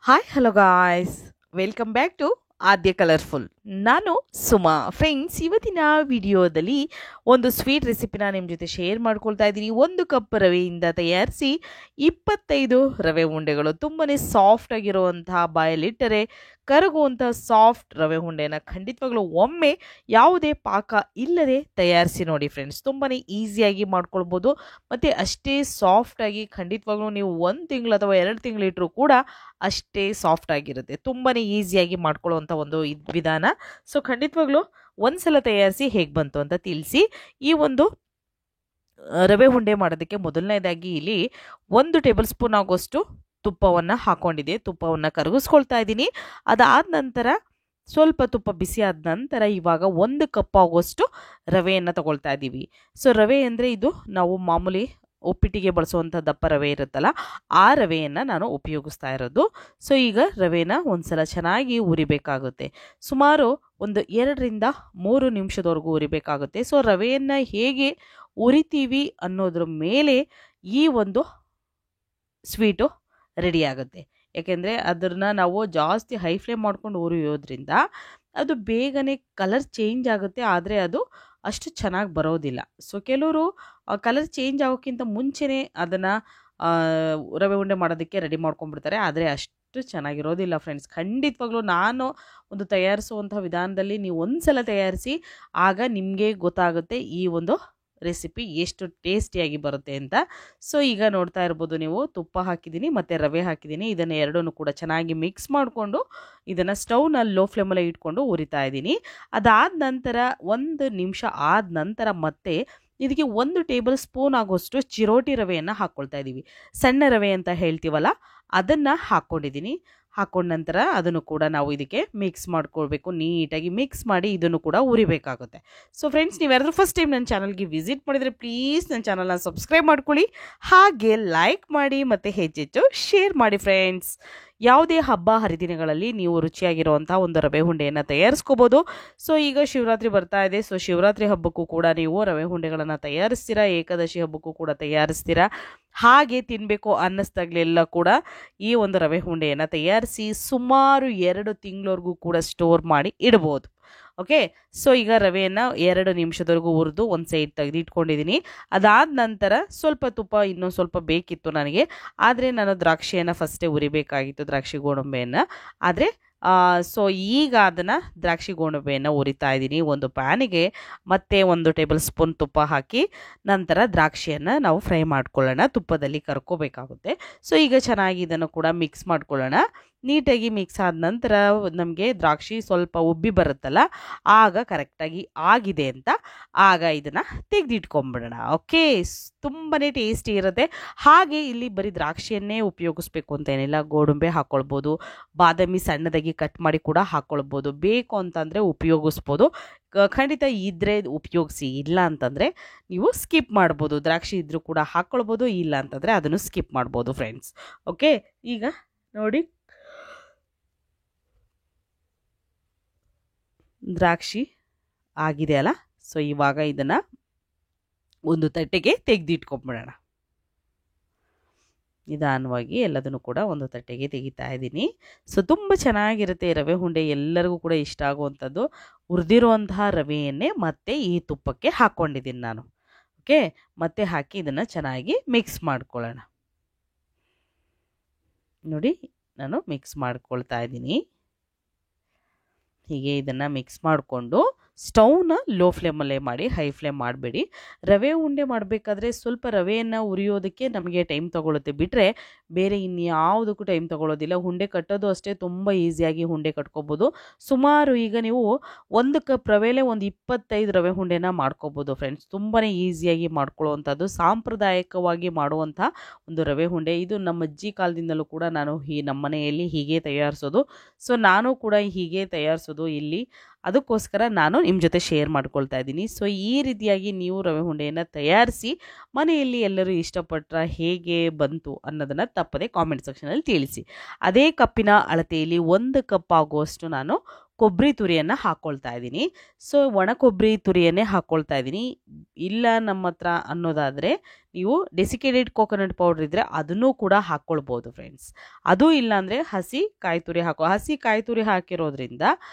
Hi hello guys, welcome back to Aadya colourful. ನಾನು Suma. Friends, ಇವತ್ತಿನ ವಿಡಿಯೋದಲ್ಲಿ ಒಂದು ಸ್ವೀಟ್ ರೆಸಿಪಿನ ನಿಮ್ಮ ಜೊತೆ ಶೇರ್ ಮಾಡ್ಕೊಳ್ತಾ ಇದ್ದೀನಿ. 1 ಕಪ್ ರವೆಯಿಂದ ತಯಾರಿಸಿ 25 ರವೆ ಉಂಡೆಗಳು. ತುಂಬಾ ಸಾಫ್ಟ್ ಆಗಿರುವಂತಹ, ಬಾಯಲ್ಲಿಟ್ಟರೆ ಕರಗುವಂಥ ಸಾಫ್ಟ್ ರವೆ ಉಂಡೆನ ಖಂಡಿತವಾಗ್ಲೂ ಒಮ್ಮೆ ಯಾವುದೇ ಪಾಕ ಇಲ್ಲದೆ ತಯಾರಿಸಿ ನೋಡಿ ಫ್ರೆಂಡ್ಸ್. ತುಂಬಾ ಈಸಿಯಾಗಿ ಮಾಡ್ಕೊಳ್ಬೋದು ಮತ್ತು ಅಷ್ಟೇ ಸಾಫ್ಟಾಗಿ, ಖಂಡಿತವಾಗ್ಲೂ ನೀವು 1 ತಿಂಗಳು ಅಥವಾ 2 ತಿಂಗಳು ಇಟ್ಟರೂ ಕೂಡ ಅಷ್ಟೇ ಸಾಫ್ಟ್ ಆಗಿರುತ್ತೆ. ತುಂಬಾ ಈಸಿಯಾಗಿ ಮಾಡ್ಕೊಳ್ಳುವಂಥ ಒಂದು ವಿಧಾನ. ಸೊ ಖಂಡಿತವಾಗ್ಲೂ ಒಂದ್ಸಲ ತಯಾರಿಸಿ ಹೇಗೆ ಬಂತು ಅಂತ ತಿಳಿಸಿ. ಈ ಒಂದು ರವೆ ಉಂಡೆ ಮಾಡೋದಕ್ಕೆ ಮೊದಲನೇದಾಗಿ ಇಲ್ಲಿ 1 ಟೇಬಲ್ ಸ್ಪೂನ್ ಆಗೋಷ್ಟು ತುಪ್ಪವನ್ನು ಹಾಕೊಂಡಿದ್ದೆ. ತುಪ್ಪವನ್ನು ಕರಗಿಸ್ಕೊಳ್ತಾ ಇದ್ದೀನಿ. ಅದಾದ ನಂತರ ಸ್ವಲ್ಪ ತುಪ್ಪ ಬಿಸಿ ಆದ ನಂತರ ಇವಾಗ 1 ಕಪ್ ಆಗೋಷ್ಟು ರವೆಯನ್ನು ತಗೊಳ್ತಾ ಇದ್ದೀವಿ. ಸೊ ರವೆ ಅಂದರೆ ಇದು ನಾವು ಮಾಮೂಲಿ ಉಪ್ಪಿಟ್ಟಿಗೆ ಬಳಸುವಂಥ ದಪ್ಪ ರವೆ ಇರುತ್ತಲ್ಲ, ಆ ರವೆಯನ್ನು ನಾನು ಉಪಯೋಗಿಸ್ತಾ ಇರೋದು. ಸೊ ಈಗ ರವೆನ ಒಂದ್ಸಲ ಚೆನ್ನಾಗಿ ಉರಿಬೇಕಾಗುತ್ತೆ. ಸುಮಾರು ಒಂದು 2 ರಿಂದ 3 ನಿಮಿಷದವರೆಗೂ ಉರಿಬೇಕಾಗುತ್ತೆ. ಸೊ ರವೆಯನ್ನು ಹೇಗೆ ಉರಿತೀವಿ ಅನ್ನೋದ್ರ ಮೇಲೆ ಈ ಒಂದು ಸ್ವೀಟು ರೆಡಿ ಆಗುತ್ತೆ. ಯಾಕೆಂದರೆ ಅದನ್ನು ನಾವು ಜಾಸ್ತಿ ಹೈ ಫ್ಲೇಮ್ ಮಾಡ್ಕೊಂಡು ಉರಿಯೋದ್ರಿಂದ ಅದು ಬೇಗನೆ ಕಲರ್ ಚೇಂಜ್ ಆಗುತ್ತೆ, ಆದರೆ ಅದು ಅಷ್ಟು ಚೆನ್ನಾಗಿ ಬರೋದಿಲ್ಲ. ಸೊ ಕೆಲವರು ಕಲರ್ ಚೇಂಜ್ ಆಗೋಕ್ಕಿಂತ ಮುಂಚೆನೇ ಅದನ್ನು ರವೆ ಉಂಡೆ ಮಾಡೋದಕ್ಕೆ ರೆಡಿ ಮಾಡ್ಕೊಂಡ್ಬಿಡ್ತಾರೆ, ಆದರೆ ಅಷ್ಟು ಚೆನ್ನಾಗಿರೋದಿಲ್ಲ ಫ್ರೆಂಡ್ಸ್. ಖಂಡಿತವಾಗ್ಲೂ ನಾನು ಒಂದು ತಯಾರಿಸುವಂಥ ವಿಧಾನದಲ್ಲಿ ನೀವು ಒಂದ್ಸಲ ತಯಾರಿಸಿ, ಆಗ ನಿಮಗೆ ಗೊತ್ತಾಗುತ್ತೆ ಈ ಒಂದು ರೆಸಿಪಿ ಎಷ್ಟು ಟೇಸ್ಟಿಯಾಗಿ ಬರುತ್ತೆ ಅಂತ. ಸೊ ಈಗ ನೋಡ್ತಾ ಇರ್ಬೋದು ನೀವು, ತುಪ್ಪ ಹಾಕಿದ್ದೀನಿ ಮತ್ತು ರವೆ ಹಾಕಿದ್ದೀನಿ. ಇದನ್ನು ಎರಡನ್ನೂ ಕೂಡ ಚೆನ್ನಾಗಿ ಮಿಕ್ಸ್ ಮಾಡಿಕೊಂಡು ಇದನ್ನು ಸ್ಟವ್ನ ಲೋ ಫ್ಲೇಮಲ್ಲೇ ಇಟ್ಕೊಂಡು ಉರಿತಾ ಇದ್ದೀನಿ. ಅದಾದ ನಂತರ 1 ನಿಮಿಷ ಆದ ನಂತರ ಮತ್ತೆ ಇದಕ್ಕೆ 1 ಟೇಬಲ್ ಸ್ಪೂನ್ ಆಗೋಷ್ಟು ಚಿರೋಟಿ ರವೆಯನ್ನು ಹಾಕ್ಕೊಳ್ತಾ ಇದ್ದೀವಿ. ಸಣ್ಣ ರವೆ ಅಂತ ಹೇಳ್ತೀವಲ್ಲ, ಅದನ್ನು ಹಾಕ್ಕೊಂಡಿದ್ದೀನಿ. ಹಾಕೊಂಡ ನಂತರ ಅದನ್ನು ಕೂಡ ನಾವು ಇದಕ್ಕೆ ಮಿಕ್ಸ್ ಮಾಡ್ಕೊಳ್ಬೇಕು. ನೀಟಾಗಿ ಮಿಕ್ಸ್ ಮಾಡಿ ಇದನ್ನು ಕೂಡ ಉರಿಬೇಕಾಗುತ್ತೆ. ಸೊ ಫ್ರೆಂಡ್ಸ್, ನೀವು ಯಾರಾದರೂ ಫಸ್ಟ್ ಟೈಮ್ ನನ್ನ ಚಾನಲ್ಗೆ ವಿಸಿಟ್ ಮಾಡಿದರೆ ಪ್ಲೀಸ್ ನನ್ನ ಚಾನಲ್ನ ಸಬ್ಸ್ಕ್ರೈಬ್ ಮಾಡ್ಕೊಳ್ಳಿ, ಹಾಗೆ ಲೈಕ್ ಮಾಡಿ ಮತ್ತು ಹೆಚ್ಚೆಚ್ಚು ಶೇರ್ ಮಾಡಿ ಫ್ರೆಂಡ್ಸ್. ಯಾವುದೇ ಹಬ್ಬ ಹರಿದಿನಗಳಲ್ಲಿ ನೀವು ರುಚಿಯಾಗಿರುವಂಥ ಒಂದು ರವೆ ಉಂಡೆಯನ್ನು ತಯಾರಿಸ್ಕೋಬೋದು. ಸೊ ಈಗ ಶಿವರಾತ್ರಿ ಬರ್ತಾ ಇದೆ. ಸೊ ಶಿವರಾತ್ರಿ ಹಬ್ಬಕ್ಕೂ ಕೂಡ ನೀವು ರವೆ ಉಂಡೆಗಳನ್ನು ತಯಾರಿಸ್ತೀರಾ, ಏಕಾದಶಿ ಹಬ್ಬಕ್ಕೂ ಕೂಡ ತಯಾರಿಸ್ತೀರಾ. ಹಾಗೆ ತಿನ್ನಬೇಕು ಅನ್ನಿಸ್ದಾಗಲೆಲ್ಲ ಕೂಡ ಈ ಒಂದು ರವೆ ಉಂಡೆಯನ್ನು ತಯಾರಿಸಿ ಸುಮಾರು 2 ತಿಂಗಳವರೆಗೂ ಕೂಡ ಸ್ಟೋರ್ ಮಾಡಿ ಇಡ್ಬೋದು. ಓಕೆ, ಸೊ ಈಗ ರವೆಯನ್ನು 2 ನಿಮಿಷದವರೆಗೂ ಹುರಿದು ಒಂದು ಸೈಡ್ ತೆಗೆದಿಟ್ಕೊಂಡಿದ್ದೀನಿ. ಅದಾದ ನಂತರ ಸ್ವಲ್ಪ ತುಪ್ಪ ಇನ್ನೊಂದು ಸ್ವಲ್ಪ ಬೇಕಿತ್ತು ನನಗೆ, ಆದರೆ ನಾನು ದ್ರಾಕ್ಷಿಯನ್ನು ಫಸ್ಟೇ ಉರಿಬೇಕಾಗಿತ್ತು, ದ್ರಾಕ್ಷಿ ಗೋಡಂಬಿಯನ್ನು. ಆದರೆ ಸೊ ಈಗ ಅದನ್ನು ದ್ರಾಕ್ಷಿ ಗೋಡಂಬಿಯನ್ನು ಉರಿತಾ ಇದ್ದೀನಿ ಒಂದು ಪ್ಯಾನಿಗೆ. ಮತ್ತೆ 1 ಟೇಬಲ್ ಸ್ಪೂನ್ ತುಪ್ಪ ಹಾಕಿ ನಂತರ ದ್ರಾಕ್ಷಿಯನ್ನು ನಾವು ಫ್ರೈ ಮಾಡ್ಕೊಳ್ಳೋಣ, ತುಪ್ಪದಲ್ಲಿ ಕರ್ಕೋಬೇಕಾಗುತ್ತೆ. ಸೊ ಈಗ ಚೆನ್ನಾಗಿ ಇದನ್ನು ಕೂಡ ಮಿಕ್ಸ್ ಮಾಡ್ಕೊಳ್ಳೋಣ. ನೀಟಾಗಿ ಮಿಕ್ಸ್ ಆದ ನಂತರ ನಮಗೆ ದ್ರಾಕ್ಷಿ ಸ್ವಲ್ಪ ಉಬ್ಬಿ ಬರುತ್ತಲ್ಲ, ಆಗ ಕರೆಕ್ಟಾಗಿ ಆಗಿದೆ ಅಂತ ಆಗ ಇದನ್ನು ತೆಗೆದಿಟ್ಕೊಂಬಿಡೋಣ. ಓಕೆ, ತುಂಬಾ ಟೇಸ್ಟಿ ಇರುತ್ತೆ. ಹಾಗೆ ಇಲ್ಲಿ ಬರೀ ದ್ರಾಕ್ಷಿಯನ್ನೇ ಉಪಯೋಗಿಸ್ಬೇಕು ಅಂತೇನಿಲ್ಲ, ಗೋಡಂಬಿ ಹಾಕ್ಕೊಳ್ಬೋದು, ಬಾದಾಮಿ ಸಣ್ಣದಾಗಿ ಕಟ್ ಮಾಡಿ ಕೂಡ ಹಾಕ್ಕೊಳ್ಬೋದು. ಬೇಕು ಅಂತಂದರೆ ಉಪಯೋಗಿಸ್ಬೋದು, ಖಂಡಿತ ಇದ್ದರೆ ಉಪಯೋಗಿಸಿ, ಇಲ್ಲ ಅಂತಂದರೆ ನೀವು ಸ್ಕಿಪ್ ಮಾಡ್ಬೋದು. ದ್ರಾಕ್ಷಿ ಇದ್ದರೂ ಕೂಡ ಹಾಕ್ಕೊಳ್ಬೋದು, ಇಲ್ಲ ಅಂತಂದರೆ ಅದನ್ನು ಸ್ಕಿಪ್ ಮಾಡ್ಬೋದು ಫ್ರೆಂಡ್ಸ್. ಓಕೆ, ಈಗ ನೋಡಿ ದ್ರಾಕ್ಷಿ ಆಗಿದೆ ಅಲ್ಲ. ಸೊ ಇವಾಗ ಇದನ್ನು ಒಂದು ತಟ್ಟೆಗೆ ತೆಗೆದಿಟ್ಕೊಂಬಿಡೋಣ. ನಿಧಾನವಾಗಿ ಎಲ್ಲದನ್ನು ಕೂಡ ಒಂದು ತಟ್ಟೆಗೆ ತೆಗಿತಾ ಇದ್ದೀನಿ. ಸೊ ತುಂಬ ಚೆನ್ನಾಗಿರುತ್ತೆ ರವೆ ಉಂಡೆ, ಎಲ್ಲರಿಗೂ ಕೂಡ ಇಷ್ಟ ಆಗುವಂಥದ್ದು. ಹುರಿದಿರುವಂತಹ ರವೆಯನ್ನೇ ಮತ್ತೆ ಈ ತುಪ್ಪಕ್ಕೆ ಹಾಕ್ಕೊಂಡಿದ್ದೀನಿ ನಾನು. ಓಕೆ, ಮತ್ತೆ ಹಾಕಿ ಇದನ್ನು ಚೆನ್ನಾಗಿ ಮಿಕ್ಸ್ ಮಾಡ್ಕೊಳ್ಳೋಣ. ನೋಡಿ, ನಾನು ಮಿಕ್ಸ್ ಮಾಡ್ಕೊಳ್ತಾ ಇದ್ದೀನಿ. ಹೀಗೆ ಇದನ್ನು ಮಿಕ್ಸ್ ಮಾಡಿಕೊಂಡು ಸ್ಟವ್ನ ಲೋ ಫ್ಲೇಮಲ್ಲೇ ಮಾಡಿ, ಹೈ ಫ್ಲೇಮ್ ಮಾಡಬೇಡಿ. ರವೆ ಉಂಡೆ ಮಾಡಬೇಕಾದ್ರೆ ಸ್ವಲ್ಪ ರವೆಯನ್ನು ಉರಿಯೋದಕ್ಕೆ ನಮಗೆ ಟೈಮ್ ತೊಗೊಳುತ್ತೆ, ಬಿಟ್ಟರೆ ಬೇರೆ ಇನ್ಯಾವುದಕ್ಕೂ ಟೈಮ್ ತೊಗೊಳ್ಳೋದಿಲ್ಲ. ಉಂಡೆ ಕಟ್ಟೋದು ಅಷ್ಟೇ, ತುಂಬ ಈಸಿಯಾಗಿ ಉಂಡೆ ಕಟ್ಕೋಬೋದು. ಸುಮಾರು ಈಗ ನೀವು 1 ಕಪ್ ರವೆಲೇ ಒಂದು 25 ರವೆ ಉಂಡೆನ ಮಾಡ್ಕೋಬೋದು ಫ್ರೆಂಡ್ಸ್. ತುಂಬಾ ಈಸಿಯಾಗಿ ಮಾಡ್ಕೊಳ್ಳುವಂಥದ್ದು, ಸಾಂಪ್ರದಾಯಿಕವಾಗಿ ಮಾಡುವಂಥ ಒಂದು ರವೆ ಉಂಡೆ ಇದು. ನಮ್ಮ ಅಜ್ಜಿ ಕಾಲದಿಂದಲೂ ಕೂಡ ನಾನು ನಮ್ಮ ಮನೆಯಲ್ಲಿ ಹೀಗೆ ತಯಾರಿಸೋದು. ಸೊ ನಾನು ಕೂಡ ಹೀಗೆ ತಯಾರಿಸೋದು ಇಲ್ಲಿ, ಅದಕ್ಕೋಸ್ಕರ ನಾನು ನಿಮ್ಮ ಜೊತೆ ಶೇರ್ ಮಾಡ್ಕೊಳ್ತಾ ಇದ್ದೀನಿ. ಸೊ ಈ ರೀತಿಯಾಗಿ ನೀವು ರವೆ ಉಂಡೆಯನ್ನು ತಯಾರಿಸಿ ಮನೆಯಲ್ಲಿ ಎಲ್ಲರೂ ಇಷ್ಟಪಟ್ಟರೆ ಹೇಗೆ ಬಂತು ಅನ್ನೋದನ್ನು ತಪ್ಪದೆ ಕಾಮೆಂಟ್ ಸೆಕ್ಷನಲ್ಲಿ ತಿಳಿಸಿ. ಅದೇ ಕಪ್ಪಿನ ಅಳತೆಯಲ್ಲಿ 1 ಕಪ್ ಆಗುವಷ್ಟು ನಾನು ಕೊಬ್ಬರಿ ತುರಿಯನ್ನು ಹಾಕ್ಕೊಳ್ತಾ ಇದ್ದೀನಿ. ಸೊ ಒಣ ಕೊಬ್ಬರಿ ತುರಿಯನ್ನೇ ಹಾಕ್ಕೊಳ್ತಾ ಇದ್ದೀನಿ. ಇಲ್ಲ ನಮ್ಮ ಹತ್ರ ಅನ್ನೋದಾದರೆ ನೀವು ಡೆಸಿಕೇಟೆಡ್ ಕೋಕೋನಟ್ ಪೌಡ್ರ್ ಇದ್ದರೆ ಅದನ್ನೂ ಕೂಡ ಹಾಕ್ಕೊಳ್ಬೋದು ಫ್ರೆಂಡ್ಸ್. ಅದು ಇಲ್ಲಾಂದರೆ ಹಸಿ ಕಾಯಿ ತುರಿ ಹಸಿ ಕಾಯಿ ತುರಿ ಹಾಕಿರೋದ್ರಿಂದ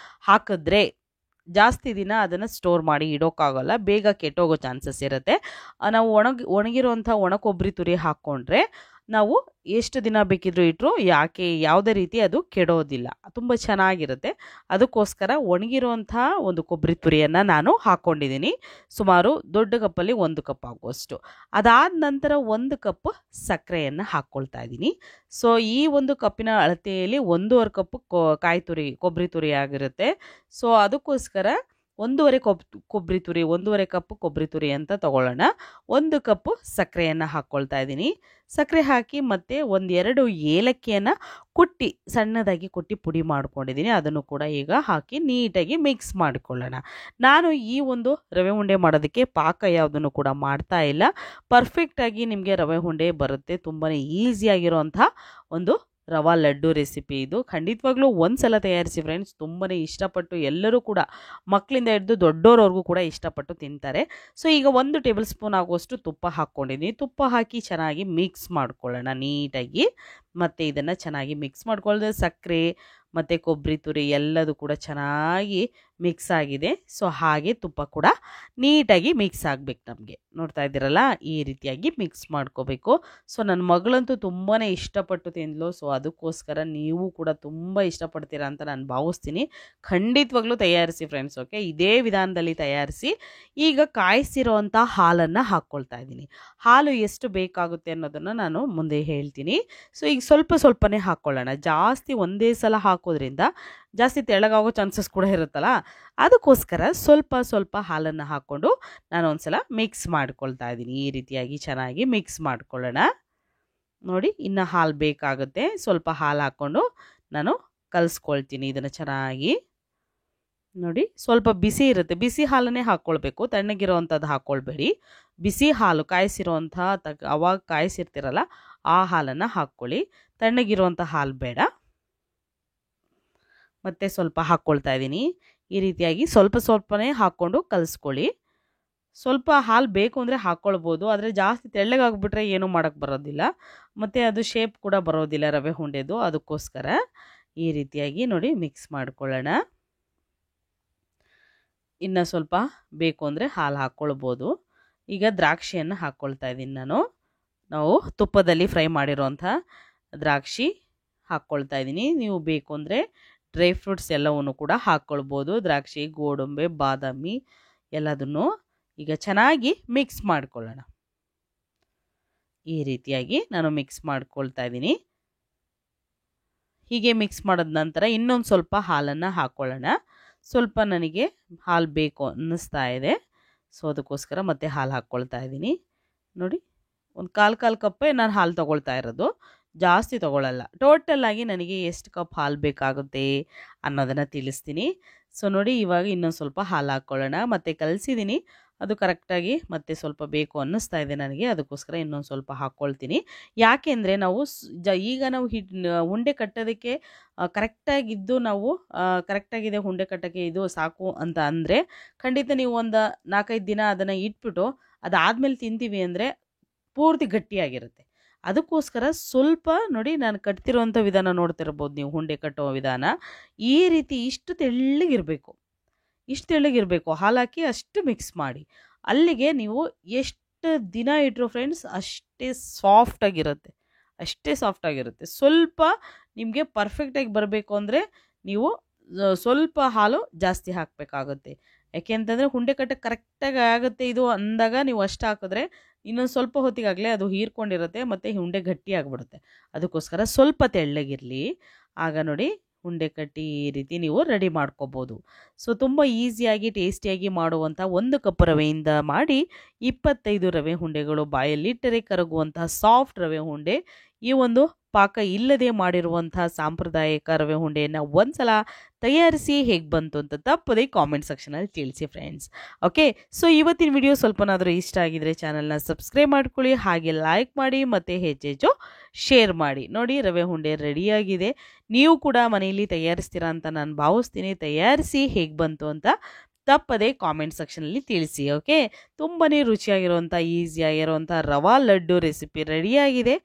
ಹಾಕಿದ್ರೆ ಜಾಸ್ತಿ ದಿನ ಅದನ್ನು ಸ್ಟೋರ್ ಮಾಡಿ ಇಡೋಕ್ಕಾಗಲ್ಲ, ಬೇಗ ಕೆಟ್ಟೋಗೋ ಚಾನ್ಸಸ್ ಇರುತ್ತೆ. ನಾವು ಒಣಗಿರುವಂಥ ಒಣ ಕೊಬ್ಬರಿ ತುರಿ ಹಾಕ್ಕೊಂಡ್ರೆ ನಾವು ಎಷ್ಟು ದಿನ ಬೇಕಿದ್ರೂ ಇಟ್ಟರು ಯಾವುದೇ ರೀತಿ ಅದು ಕೆಡೋದಿಲ್ಲ, ತುಂಬ ಚೆನ್ನಾಗಿರುತ್ತೆ. ಅದಕ್ಕೋಸ್ಕರ ಒಣಗಿರುವಂಥ ಒಂದು ಕೊಬ್ಬರಿ ತುರಿಯನ್ನು ನಾನು ಹಾಕ್ಕೊಂಡಿದ್ದೀನಿ. ಸುಮಾರು ದೊಡ್ಡ ಕಪ್ಪಲ್ಲಿ 1 ಕಪ್ ಆಗುವಷ್ಟು. ಅದಾದ ನಂತರ 1 ಕಪ್ ಸಕ್ಕರೆಯನ್ನು ಹಾಕ್ಕೊಳ್ತಾ ಇದ್ದೀನಿ. ಸೊ ಈ ಒಂದು ಕಪ್ಪಿನ ಅಳತೆಯಲ್ಲಿ 1.5 ಕಪ್ ಕೊಬ್ಬರಿ ತುರಿ ಆಗಿರುತ್ತೆ. ಸೊ ಅದಕ್ಕೋಸ್ಕರ 1.5 ಕಪ್ ಕೊಬ್ಬರಿ ತುರಿ ಅಂತ ತಗೊಳ್ಳೋಣ. 1 ಕಪ್ ಸಕ್ಕರೆಯನ್ನು ಹಾಕ್ಕೊಳ್ತಾ ಇದ್ದೀನಿ. ಸಕ್ಕರೆ ಹಾಕಿ ಮತ್ತು 1-2 ಏಲಕ್ಕಿಯನ್ನು ಸಣ್ಣದಾಗಿ ಕುಟ್ಟಿ ಪುಡಿ ಮಾಡ್ಕೊಂಡಿದ್ದೀನಿ. ಅದನ್ನು ಕೂಡ ಈಗ ಹಾಕಿ ನೀಟಾಗಿ ಮಿಕ್ಸ್ ಮಾಡಿಕೊಳ್ಳೋಣ. ನಾನು ಈ ಒಂದು ರವೆ ಉಂಡೆ ಮಾಡೋದಕ್ಕೆ ಪಾಕ ಯಾವುದನ್ನು ಕೂಡ ಮಾಡ್ತಾ ಇಲ್ಲ. ಪರ್ಫೆಕ್ಟಾಗಿ ನಿಮಗೆ ರವೆ ಉಂಡೆ ಬರುತ್ತೆ. ತುಂಬಾ ಈಸಿಯಾಗಿರೋಂಥ ಒಂದು ರವಾ ಲಡ್ಡು ರೆಸಿಪಿ ಇದು. ಖಂಡಿತವಾಗ್ಲೂ ಒಂದು ಸಲ ತಯಾರಿಸಿ ಫ್ರೆಂಡ್ಸ್, ತುಂಬಾ ಇಷ್ಟಪಟ್ಟು ಎಲ್ಲರೂ ಕೂಡ ಮಕ್ಕಳಿಂದ ಹಿಡಿದು ದೊಡ್ಡೋರವರೆಗೂ ಕೂಡ ಇಷ್ಟಪಟ್ಟು ತಿಂತಾರೆ. ಸೊ ಈಗ 1 ಟೇಬಲ್ ಸ್ಪೂನ್ ಆಗುವಷ್ಟು ತುಪ್ಪ ಹಾಕ್ಕೊಂಡಿದ್ದೀನಿ. ತುಪ್ಪ ಹಾಕಿ ಚೆನ್ನಾಗಿ ಮಿಕ್ಸ್ ಮಾಡ್ಕೊಳ್ಳೋಣ ನೀಟಾಗಿ. ಮತ್ತು ಇದನ್ನು ಚೆನ್ನಾಗಿ ಮಿಕ್ಸ್ ಮಾಡ್ಕೊಳ್ಳೋದು ಸಕ್ಕರೆ ಮತ್ತು ಕೊಬ್ಬರಿ ತುರಿ ಎಲ್ಲದು ಕೂಡ ಚೆನ್ನಾಗಿ ಮಿಕ್ಸ್ ಆಗಿದೆ. ಸೊ ಹಾಗೆ ತುಪ್ಪ ಕೂಡ ನೀಟಾಗಿ ಮಿಕ್ಸ್ ಆಗಬೇಕು. ನಮಗೆ ನೋಡ್ತಾ ಇದ್ದೀರಲ್ಲ, ಈ ರೀತಿಯಾಗಿ ಮಿಕ್ಸ್ ಮಾಡ್ಕೋಬೇಕು. ಸೊ ನನ್ನ ಮಗಳಂತೂ ತುಂಬಾ ಇಷ್ಟಪಟ್ಟು ತಿಂದಳು. ಸೊ ಅದಕ್ಕೋಸ್ಕರ ನೀವು ಕೂಡ ತುಂಬ ಇಷ್ಟಪಡ್ತೀರಾ ಅಂತ ನಾನು ಭಾವಿಸ್ತೀನಿ. ಖಂಡಿತವಾಗ್ಲೂ ತಯಾರಿಸಿ ಫ್ರೆಂಡ್ಸ್. ಓಕೆ, ಇದೇ ವಿಧಾನದಲ್ಲಿ ತಯಾರಿಸಿ. ಈಗ ಕಾಯಿಸಿರೋವಂಥ ಹಾಲನ್ನು ಹಾಕ್ಕೊಳ್ತಾ ಇದ್ದೀನಿ. ಹಾಲು ಎಷ್ಟು ಬೇಕಾಗುತ್ತೆ ಅನ್ನೋದನ್ನು ನಾನು ಮುಂದೆ ಹೇಳ್ತೀನಿ. ಸೊ ಈಗ ಸ್ವಲ್ಪನೇ ಹಾಕ್ಕೊಳ್ಳೋಣ. ಜಾಸ್ತಿ ಒಂದೇ ಸಲ ಹಾಕೋದ್ರಿಂದ ಜಾಸ್ತಿ ತೆಳ್ಳಗಾಗೋ ಚಾನ್ಸಸ್ ಕೂಡ ಇರುತ್ತಲ್ಲ, ಅದಕ್ಕೋಸ್ಕರ ಸ್ವಲ್ಪ ಹಾಲನ್ನು ಹಾಕ್ಕೊಂಡು ನಾನು ಒಂದ್ಸಲ ಮಿಕ್ಸ್ ಮಾಡ್ಕೊಳ್ತಾ ಇದ್ದೀನಿ. ಈ ರೀತಿಯಾಗಿ ಚೆನ್ನಾಗಿ ಮಿಕ್ಸ್ ಮಾಡ್ಕೊಳ್ಳೋಣ. ನೋಡಿ, ಇನ್ನು ಹಾಲು ಬೇಕಾಗುತ್ತೆ. ಸ್ವಲ್ಪ ಹಾಲು ಹಾಕ್ಕೊಂಡು ನಾನು ಕಲಿಸ್ಕೊಳ್ತೀನಿ ಇದನ್ನು ಚೆನ್ನಾಗಿ. ನೋಡಿ, ಸ್ವಲ್ಪ ಬಿಸಿ ಇರುತ್ತೆ, ಬಿಸಿ ಹಾಲನ್ನೇ ಹಾಕ್ಕೊಳ್ಬೇಕು, ತಣ್ಣಗಿರೋವಂಥದ್ದು ಹಾಕ್ಕೊಳ್ಬೇಡಿ. ಬಿಸಿ ಹಾಲು ಕಾಯಿಸಿರೋವಂಥ ಅವಾಗ ಕಾಯಿಸಿರ್ತೀರಲ್ಲ ಆ ಹಾಲನ್ನು ಹಾಕ್ಕೊಳ್ಳಿ. ತಣ್ಣಗಿರುವಂಥ ಹಾಲು ಬೇಡ. ಮತ್ತು ಸ್ವಲ್ಪ ಹಾಕ್ಕೊಳ್ತಾ ಇದ್ದೀನಿ. ಈ ರೀತಿಯಾಗಿ ಸ್ವಲ್ಪನೇ ಹಾಕ್ಕೊಂಡು ಕಲಿಸ್ಕೊಳ್ಳಿ. ಸ್ವಲ್ಪ ಹಾಲು ಬೇಕು ಅಂದರೆ ಹಾಕ್ಕೊಳ್ಬೋದು, ಆದರೆ ಜಾಸ್ತಿ ತೆಳ್ಳಗಾಗ್ಬಿಟ್ರೆ ಏನೂ ಮಾಡೋಕ್ಕೆ ಬರೋದಿಲ್ಲ, ಮತ್ತು ಅದು ಶೇಪ್ ಕೂಡ ಬರೋದಿಲ್ಲ ರವೆ ಉಂಡೆದು. ಅದಕ್ಕೋಸ್ಕರ ಈ ರೀತಿಯಾಗಿ ನೋಡಿ ಮಿಕ್ಸ್ ಮಾಡ್ಕೊಳ್ಳೋಣ. ಇನ್ನು ಸ್ವಲ್ಪ ಬೇಕು ಅಂದರೆ ಹಾಲು ಹಾಕ್ಕೊಳ್ಬೋದು. ಈಗ ದ್ರಾಕ್ಷಿಯನ್ನು ಹಾಕ್ಕೊಳ್ತಾ ಇದ್ದೀನಿ ನಾವು ತುಪ್ಪದಲ್ಲಿ ಫ್ರೈ ಮಾಡಿರೋಂಥ ದ್ರಾಕ್ಷಿ ಹಾಕ್ಕೊಳ್ತಾ ಇದ್ದೀನಿ. ನೀವು ಬೇಕು ಅಂದರೆ ಡ್ರೈ ಫ್ರೂಟ್ಸ್ ಎಲ್ಲವನ್ನು ಕೂಡ ಹಾಕ್ಕೊಳ್ಬೋದು, ದ್ರಾಕ್ಷಿ, ಗೋಡಂಬಿ, ಬಾದಾಮಿ ಎಲ್ಲದನ್ನು. ಈಗ ಚೆನ್ನಾಗಿ ಮಿಕ್ಸ್ ಮಾಡ್ಕೊಳ್ಳೋಣ. ಈ ರೀತಿಯಾಗಿ ನಾನು ಮಿಕ್ಸ್ ಮಾಡ್ಕೊಳ್ತಾ ಇದ್ದೀನಿ. ಹೀಗೆ ಮಿಕ್ಸ್ ಮಾಡಿದ ನಂತರ ಇನ್ನೊಂದು ಸ್ವಲ್ಪ ಹಾಲನ್ನು ಹಾಕ್ಕೊಳ್ಳೋಣ. ಸ್ವಲ್ಪ ನನಗೆ ಹಾಲು ಬೇಕು ಅನ್ನಿಸ್ತಾ ಇದೆ. ಸೊ ಅದಕ್ಕೋಸ್ಕರ ಮತ್ತೆ ಹಾಲು ಹಾಕ್ಕೊಳ್ತಾ ಇದ್ದೀನಿ. ನೋಡಿ, ಒಂದು ಕಾಲು ಕಪ್ಪೇ ನಾನು ಹಾಲು ತೊಗೊಳ್ತಾ ಇರೋದು, ಜಾಸ್ತಿ ತೊಗೊಳ್ಳಲ್ಲ. ಟೋಟಲಾಗಿ ನನಗೆ ಎಷ್ಟು ಕಪ್ ಹಾಲು ಬೇಕಾಗುತ್ತೆ ಅನ್ನೋದನ್ನು ತಿಳಿಸ್ತೀನಿ. ಸೊ ನೋಡಿ, ಇವಾಗ ಇನ್ನೊಂದು ಸ್ವಲ್ಪ ಹಾಲು ಹಾಕ್ಕೊಳ್ಳೋಣ. ಮತ್ತು ಕಲಸಿದ್ದೀನಿ, ಅದು ಕರೆಕ್ಟಾಗಿ ಮತ್ತೆ ಸ್ವಲ್ಪ ಬೇಕು ಅನ್ನಿಸ್ತಾ ಇದೆ ನನಗೆ. ಅದಕ್ಕೋಸ್ಕರ ಇನ್ನೊಂದು ಸ್ವಲ್ಪ ಹಾಕ್ಕೊಳ್ತೀನಿ. ಯಾಕೆಂದರೆ ನಾವು ಈಗ ನಾವು ಉಂಡೆ ಕಟ್ಟೋದಕ್ಕೆ ಕರೆಕ್ಟಾಗಿದ್ದು ನಾವು ಕರೆಕ್ಟಾಗಿದೆ ಉಂಡೆ ಕಟ್ಟೋಕ್ಕೆ ಇದು ಸಾಕು ಅಂತ ಅಂದರೆ ಖಂಡಿತ ನೀವು ಒಂದು 4-5 ದಿನ ಅದನ್ನು ಇಟ್ಬಿಟ್ಟು ಅದಾದಮೇಲೆ ತಿಂತೀವಿ ಅಂದರೆ ಪೂರ್ತಿ ಗಟ್ಟಿಯಾಗಿರುತ್ತೆ. ಅದಕ್ಕೋಸ್ಕರ ಸ್ವಲ್ಪ ನೋಡಿ, ನಾನು ಕಟ್ತಿರೋವಂಥ ವಿಧಾನ ನೋಡ್ತಿರ್ಬೋದು ನೀವು, ಉಂಡೆ ಕಟ್ಟೋ ವಿಧಾನ ಈ ರೀತಿ ಇಷ್ಟು ತೆಳ್ಳಗಿರಬೇಕು. ಹಾಲು ಹಾಕಿ ಅಷ್ಟು ಮಿಕ್ಸ್ ಮಾಡಿ. ಅಲ್ಲಿಗೆ ನೀವು ಎಷ್ಟು ದಿನ ಇಟ್ಟರು ಫ್ರೆಂಡ್ಸ್ ಅಷ್ಟೇ ಸಾಫ್ಟಾಗಿರುತ್ತೆ. ಸ್ವಲ್ಪ ನಿಮಗೆ ಪರ್ಫೆಕ್ಟಾಗಿ ಬರಬೇಕು ಅಂದರೆ ನೀವು ಸ್ವಲ್ಪ ಹಾಲು ಜಾಸ್ತಿ ಹಾಕಬೇಕಾಗುತ್ತೆ. ಯಾಕೆಂತಂದರೆ ಉಂಡೆ ಕಟ್ಟಕ್ಕೆ ಕರೆಕ್ಟಾಗಿ ಆಗುತ್ತೆ ಇದು ಅಂದಾಗ ನೀವು ಅಷ್ಟು ಹಾಕಿದ್ರೆ ಇನ್ನೊಂದು ಸ್ವಲ್ಪ ಹೊತ್ತಿಗಾಗಲೇ ಅದು ಹೀರ್ಕೊಂಡಿರುತ್ತೆ ಮತ್ತು ಉಂಡೆ ಗಟ್ಟಿಯಾಗಿಬಿಡುತ್ತೆ. ಅದಕ್ಕೋಸ್ಕರ ಸ್ವಲ್ಪ ತೆಳ್ಳಗಿರಲಿ. ಆಗ ನೋಡಿ ಉಂಡೆ ಕಟ್ಟಿ ಈ ರೀತಿ ನೀವು ರೆಡಿ ಮಾಡ್ಕೋಬೋದು. ಸೊ ತುಂಬ ಈಸಿಯಾಗಿ ಟೇಸ್ಟಿಯಾಗಿ ಮಾಡುವಂಥ 1 ಕಪ್ ರವೆಯಿಂದ ಮಾಡಿ 25 ರವೆ ಉಂಡೆಗಳು, ಬಾಯಲ್ಲಿಟ್ಟರೆ ಕರಗುವಂತಹ ಸಾಫ್ಟ್ ರವೆ ಉಂಡೆ ಈ ಒಂದು ಪಾಕ ಇಲ್ಲದೆ ಮಾಡಿರುವಂತಹ ಸಾಂಪ್ರದಾಯಿಕ ರವೆ ಉಂಡೆಯನ್ನು ಒಂದ್ಸಲ ತಯಾರಿಸಿ ಹೇಗೆ ಬಂತು ಅಂತ ತಪ್ಪದೆ ಕಾಮೆಂಟ್ ಸೆಕ್ಷನಲ್ಲಿ ತಿಳಿಸಿ ಫ್ರೆಂಡ್ಸ್. ಓಕೆ, ಸೊ ಇವತ್ತಿನ ವಿಡಿಯೋ ಸ್ವಲ್ಪನಾದರೂ ಇಷ್ಟ ಆಗಿದ್ರೆ ಚಾನಲ್ನ ಸಬ್ಸ್ಕ್ರೈಬ್ ಮಾಡ್ಕೊಳ್ಳಿ, ಹಾಗೆ ಲೈಕ್ ಮಾಡಿ ಮತ್ತು ಹೆಚ್ಚೆಚ್ಚು ಶೇರ್ ಮಾಡಿ. ನೋಡಿ, ರವೆ ಉಂಡೆ ರೆಡಿಯಾಗಿದೆ. ನೀವು ಕೂಡ ಮನೆಯಲ್ಲಿ ತಯಾರಿಸ್ತೀರಾ ಅಂತ ನಾನು ಭಾವಿಸ್ತೀನಿ. ತಯಾರಿಸಿ ಹೇಗೆ ಬಂತು ಅಂತ ತಪ್ಪದೆ ಕಾಮೆಂಟ್ ಸೆಕ್ಷನಲ್ಲಿ ತಿಳಿಸಿ. ಓಕೆ, ತುಂಬಾ ರುಚಿಯಾಗಿರುವಂಥ ಈಸಿಯಾಗಿರುವಂಥ ರವಾ ಲಡ್ಡು ರೆಸಿಪಿ ರೆಡಿಯಾಗಿದೆ.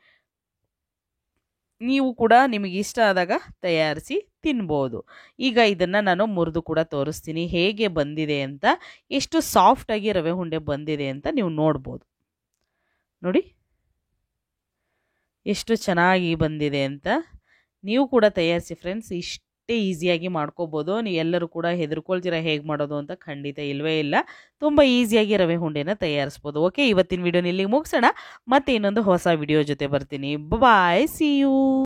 ನೀವು ಕೂಡ ನಿಮಗೆ ಇಷ್ಟ ಆದಾಗ ತಯಾರಿಸಿ ತಿನ್ಬೋದು. ಈಗ ಇದನ್ನು ನಾನು ಮುರಿದು ಕೂಡ ತೋರಿಸ್ತೀನಿ ಹೇಗೆ ಬಂದಿದೆ ಅಂತ, ಎಷ್ಟು ಸಾಫ್ಟಾಗಿ ರವೆ ಉಂಡೆ ಬಂದಿದೆ ಅಂತ ನೀವು ನೋಡ್ಬೋದು. ನೋಡಿ ಎಷ್ಟು ಚೆನ್ನಾಗಿ ಬಂದಿದೆ ಅಂತ. ನೀವು ಕೂಡ ತಯಾರಿಸಿ ಫ್ರೆಂಡ್ಸ್, ಇಷ್ಟೇ ಈಸಿಯಾಗಿ ಮಾಡ್ಕೋಬೋದು. ನೀವು ಎಲ್ಲರೂ ಕೂಡ ಹೆದರ್ಕೊಳ್ತೀರಾ ಹೇಗೆ ಮಾಡೋದು ಅಂತ, ಖಂಡಿತ ಇಲ್ಲವೇ ಇಲ್ಲ. ತುಂಬ ಈಸಿಯಾಗಿ ರವೆ ಉಂಡೆನ ತಯಾರಿಸ್ಬೋದು. ಓಕೆ, ಇವತ್ತಿನ ವಿಡಿಯೋನ ಇಲ್ಲಿಗೆ ಮುಗಿಸೋಣ. ಮತ್ತೆ ಇನ್ನೊಂದು ಹೊಸ ವಿಡಿಯೋ ಜೊತೆ ಬರ್ತೀನಿ. ಬಾಯ್, ಸಿ ಯು.